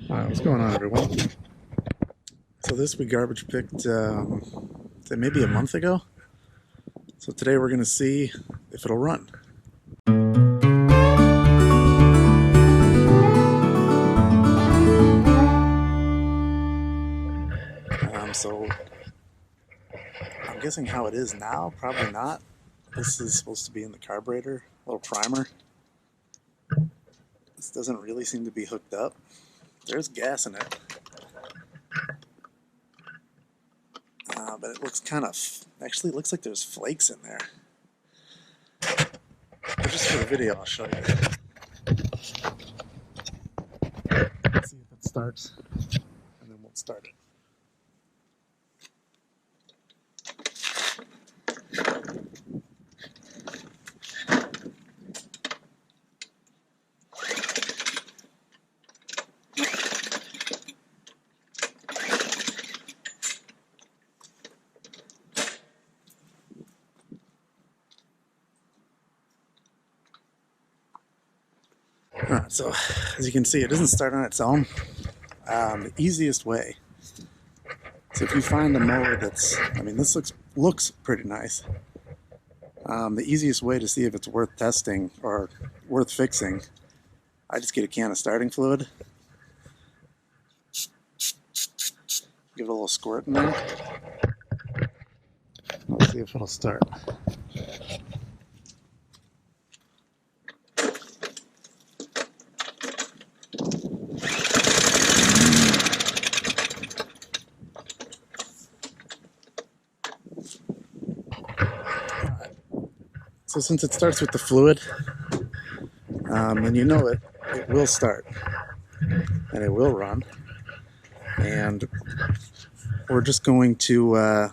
What's going on, everyone? So this we garbage picked maybe a month ago. So today we're going to see if it'll run. So I'm guessing how it is now, probably not. This is supposed to be in the carburetor, a little primer. This doesn't really seem to be hooked up. There's gas in it. But it looks kind of, actually it looks like there's flakes in there. But just for the video, I'll show you. Let's see if it starts, and then we'll start it. Alright, so as you can see, it doesn't start on its own. The easiest way, so if you find a mower that's, I mean, this looks pretty nice. The easiest way to see if it's worth testing or worth fixing, I just get a can of starting fluid, give it a little squirt in there. Let's see if it'll start. So since it starts with the fluid, then you know it will start and it will run. And we're just going to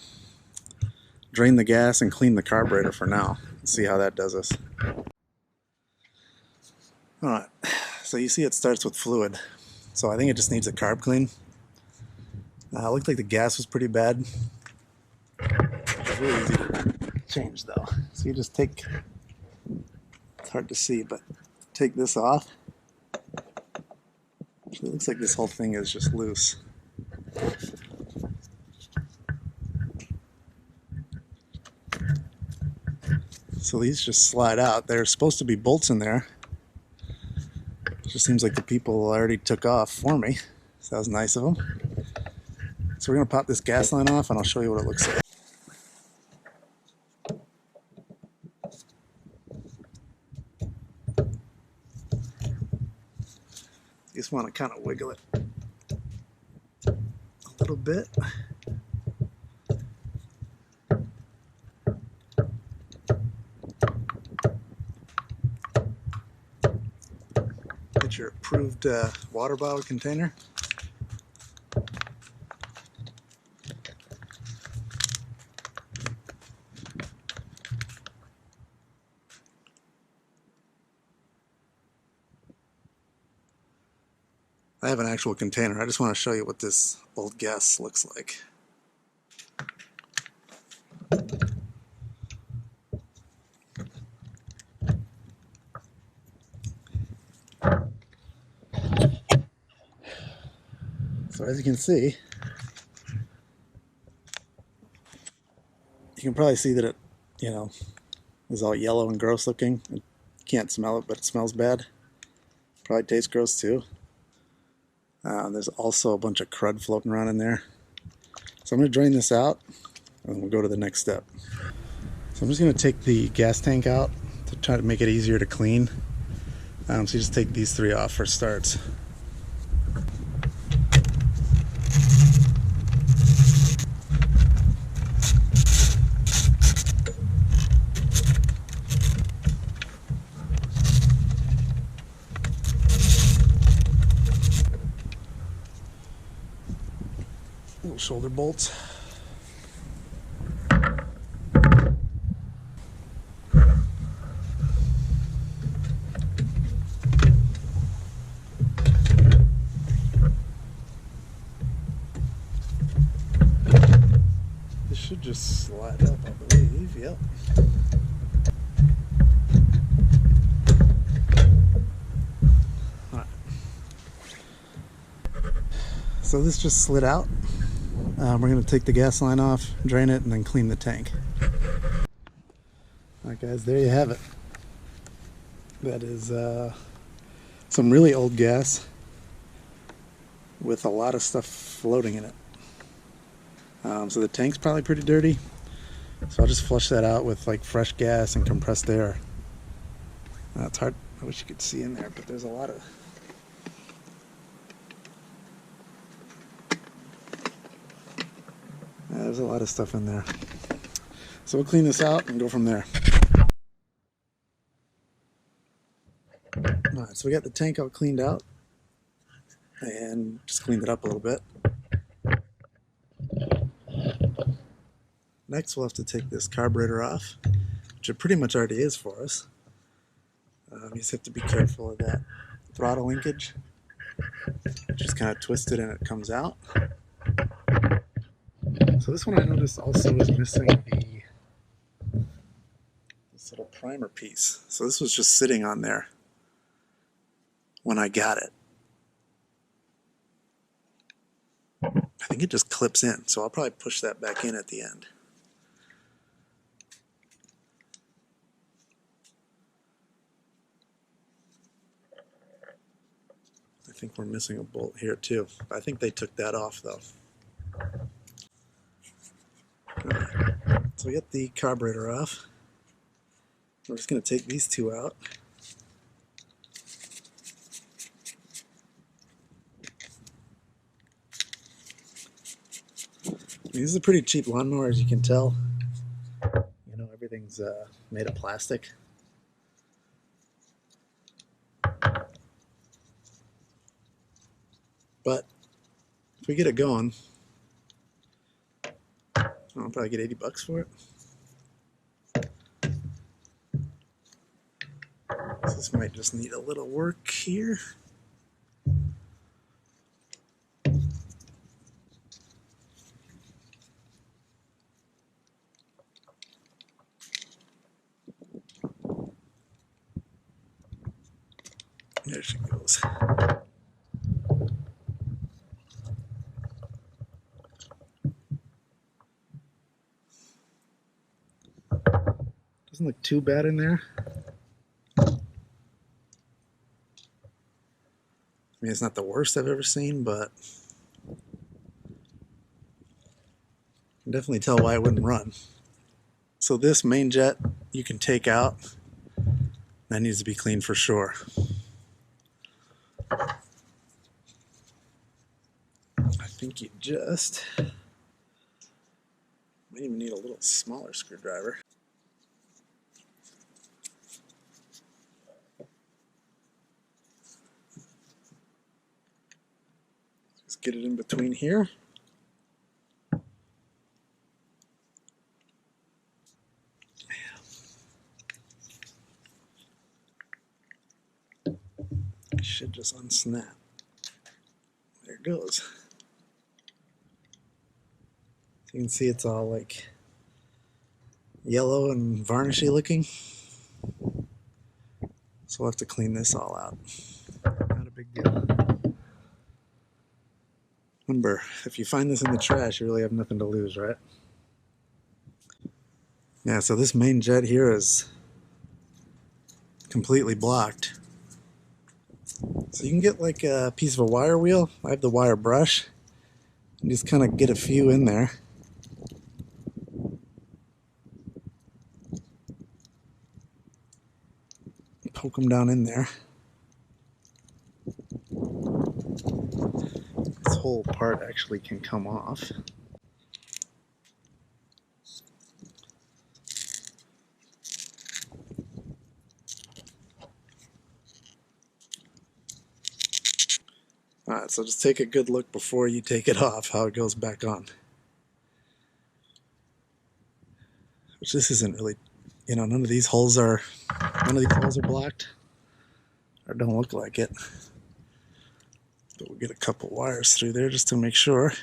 drain the gas and clean the carburetor for now. Let's see how that does us. Alright, so you see it starts with fluid. So I think it just needs a carb clean. It looked like the gas was pretty bad. It's really easy to change though. So you just take, it's hard to see, but take this off. It looks like this whole thing is just loose. So these just slide out. There's supposed to be bolts in there. It just seems like the people already took off for me. So that was nice of them. So we're going to pop this gas line off and I'll show you what it looks like. You just want to kind of wiggle it a little bit. Get your approved water bottle container. I have an actual container. I just want to show you what this old gas looks like. So as you can see, you can probably see that it, is all yellow and gross looking. You can't smell it, but it smells bad. Probably tastes gross too. There's also a bunch of crud floating around in there. So I'm going to drain this out and we'll go to the next step. So I'm just going to take the gas tank out to try to make it easier to clean. So you just take these three off for starts. Little shoulder bolts. This should just slide up, I believe. Yep. So this just slid out. We're going to take the gas line off, drain it, and then clean the tank. Alright guys, there you have it. That is some really old gas with a lot of stuff floating in it. So the tank's probably pretty dirty. So I'll just flush that out with like fresh gas and compressed air. It's hard. I wish you could see in there, but there's a lot of... there's a lot of stuff in there. So we'll clean this out and go from there. Alright, so we got the tank all cleaned out and just cleaned it up a little bit. Next we'll have to take this carburetor off, which it pretty much already is for us. You just have to be careful of that throttle linkage. Just kind of twist it and it comes out. So this one I noticed also is missing this little primer piece. So this was just sitting on there when I got it. I think it just clips in, so I'll probably push that back in at the end. I think we're missing a bolt here too. I think they took that off though. Alright, so we got the carburetor off. We're just going to take these two out. This is a pretty cheap lawnmower, as you can tell. You know, everything's made of plastic. But if we get it going, I'll probably get 80 bucks for it. So this might just need a little work here. There she goes. Doesn't look too bad in there. I mean, it's not the worst I've ever seen, but I can definitely tell why it wouldn't run. So this main jet you can take out. That needs to be cleaned for sure. I think you just might even need a little smaller screwdriver. Just get it in between here. It should just unsnap. There it goes. You can see it's all like yellow and varnishy looking. So we'll have to clean this all out. Not a big deal. Remember, if you find this in the trash, you really have nothing to lose, right? Yeah, so this main jet here is completely blocked. So you can get like a piece of a wire wheel. I have the wire brush. And just kind of get a few in there. Poke them down in there. This whole part actually can come off. Alright, so just take a good look before you take it off, how it goes back on. Which this isn't really, you know, none of these holes are blocked. Or don't look like it. But we'll get a couple wires through there just to make sure.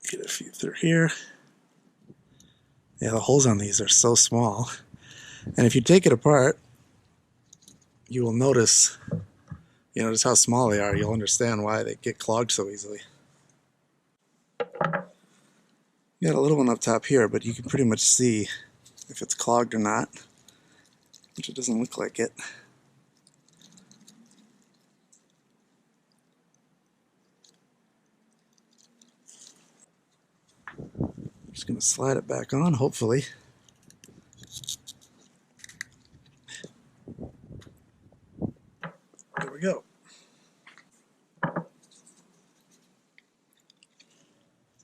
Get a few through here. Yeah, the holes on these are so small. And if you take it apart, you will notice, just how small they are. You'll understand why they get clogged so easily. You got a little one up top here, but you can pretty much see if it's clogged or not, which it doesn't look like it. I'm just going to slide it back on, hopefully. There we go. So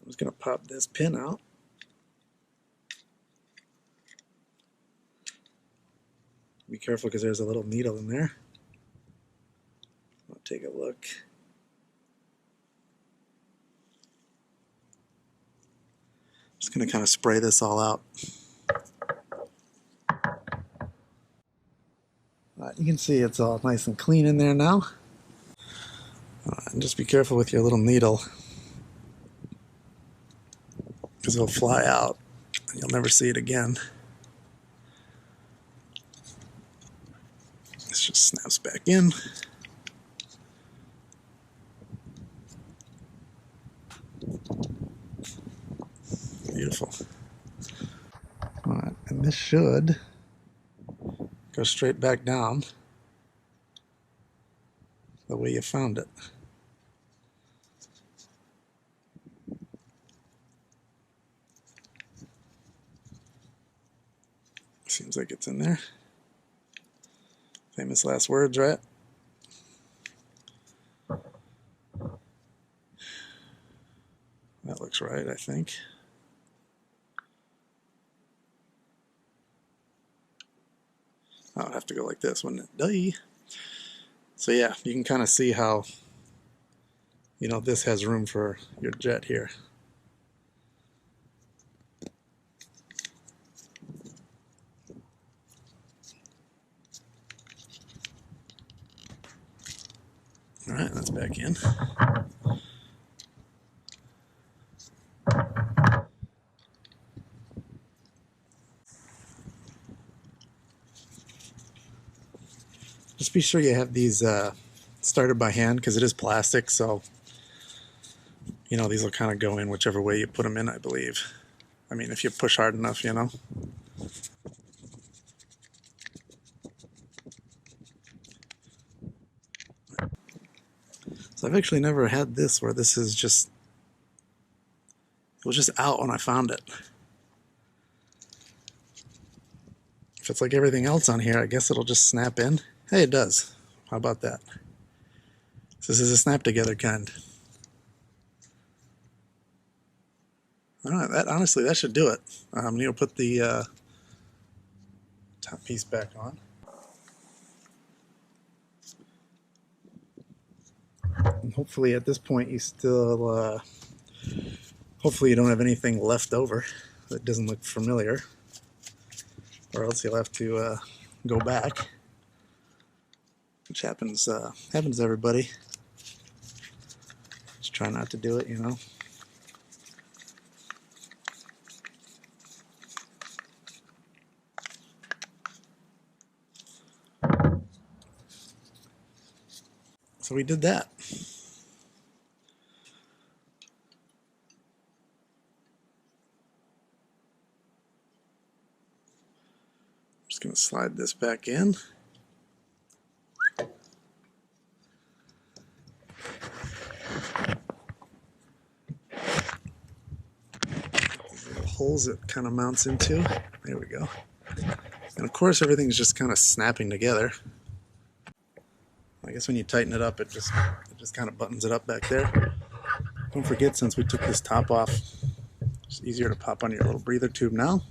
I'm just going to pop this pin out. Be careful because there's a little needle in there. I'll take a look. Just going to kind of spray this all out. You can see it's all nice and clean in there now. And just be careful with your little needle, because it'll fly out and you'll never see it again. This just snaps back in. Beautiful. Alright, and this should go straight back down the way you found it. Seems like it's in there. Famous last words, right? That looks right, I think. I'll have to go like this, wouldn't it? Duh. So yeah, you can kind of see how, this has room for your jet here. All right, that's back in. Just be sure you have these started by hand, because it is plastic, so these will kind of go in whichever way you put them in, I believe. I mean, if you push hard enough, So I've actually never had this where this is just, it was just out when I found it. If it's like everything else on here, I guess it'll just snap in. Hey, it does. How about that? So this is a snap together kind. Alright, honestly, that should do it. Put the top piece back on. And hopefully at this point you still, hopefully you don't have anything left over that doesn't look familiar. Or else you'll have to go back. Which happens to everybody. Just try not to do it, So we did that. Just going to slide this back in. These little holes it kind of mounts into. There we go. And of course everything's just kind of snapping together. I guess when you tighten it up, it just kind of buttons it up back there. Don't forget, since we took this top off, it's easier to pop on your little breather tube now.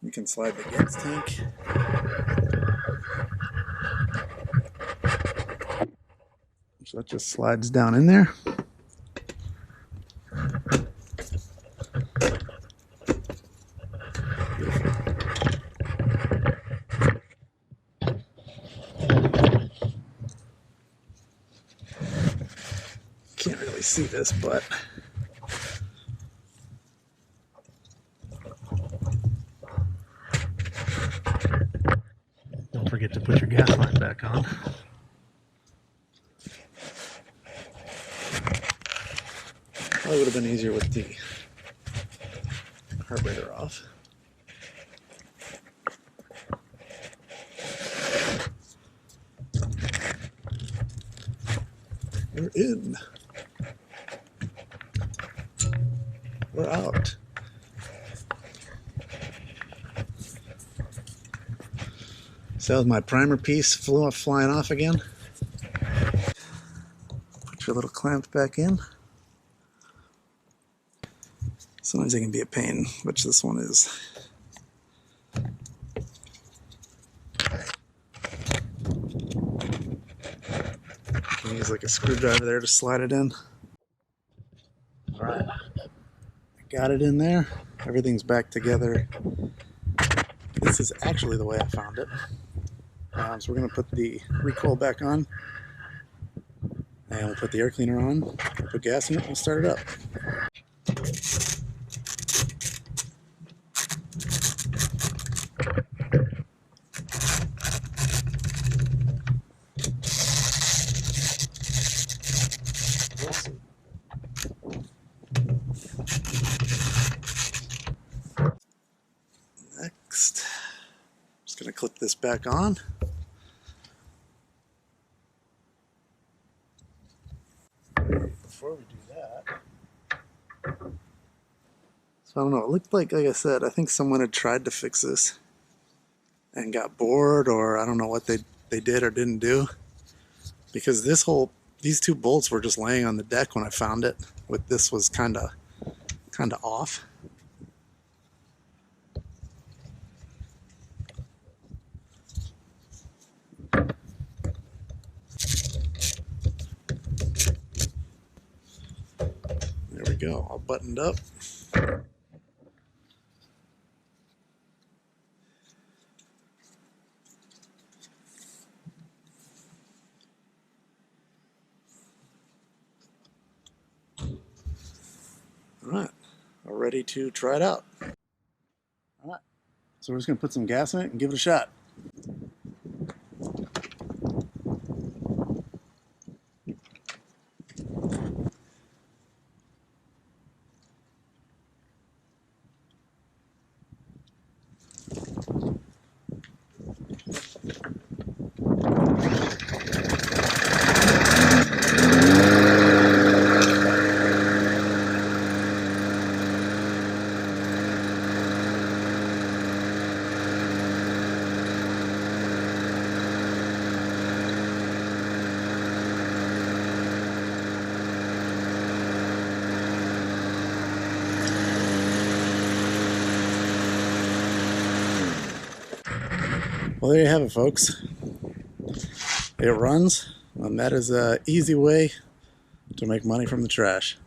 You can slide the gas tank. So that just slides down in there. Can't really see this, but forget to put your gas line back on. Probably would have been easier with the carburetor off. We're in. We're out. So my primer piece flying off again. Put your little clamp back in. Sometimes they can be a pain, which this one is. You can use like a screwdriver there to slide it in. Alright, got it in there. Everything's back together. This is actually the way I found it. So we're going to put the recoil back on. And we'll put the air cleaner on. We'll put gas in it and we'll start it up. Next, I'm just going to clip this back on. Before we do that, so I don't know, it looked like I said, I think someone had tried to fix this and got bored, or I don't know what they did or didn't do, because these two bolts were just laying on the deck when I found it. With this was kind of off. There we go, all buttoned up. All right, we're ready to try it out. All right, so we're just gonna put some gas in it and give it a shot. Well, there you have it, folks. It runs, and that is an easy way to make money from the trash.